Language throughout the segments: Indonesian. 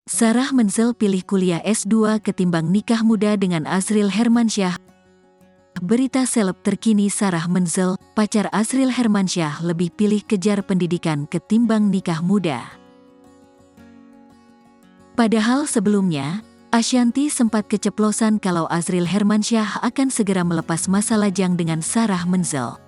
Sarah Menzel pilih kuliah S2 ketimbang nikah muda dengan Azril Hermansyah. Berita seleb terkini: Sarah Menzel, pacar Azril Hermansyah, lebih pilih kejar pendidikan ketimbang nikah muda. Padahal sebelumnya, Ashanty sempat keceplosan kalau Azril Hermansyah akan segera melepas masa lajang dengan Sarah Menzel.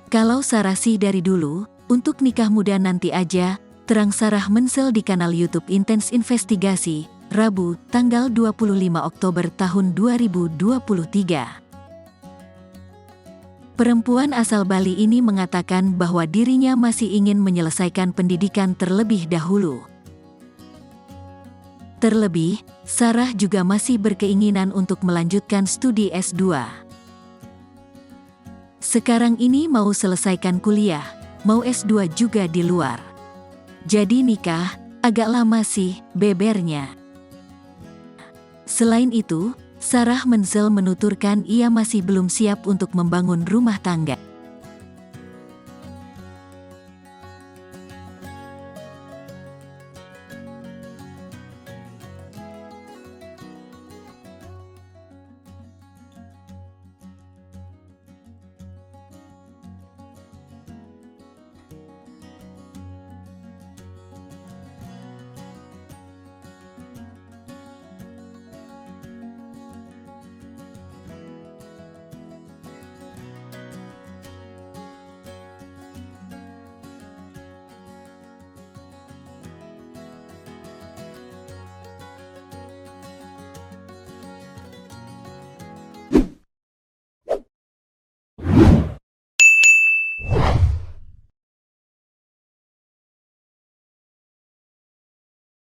Kalau Sarah sih dari dulu, untuk nikah muda nanti aja, terang Sarah Menzel di kanal YouTube Intens Investigasi, Rabu, tanggal 25 Oktober tahun 2023. Perempuan asal Bali ini mengatakan bahwa dirinya masih ingin menyelesaikan pendidikan terlebih dahulu. Terlebih, Sarah juga masih berkeinginan untuk melanjutkan studi S2. Sekarang ini mau selesaikan kuliah, mau S2 juga di luar. Jadi nikah, agak lama sih, bebernya. Selain itu, Sarah Menzel menuturkan ia masih belum siap untuk membangun rumah tangga.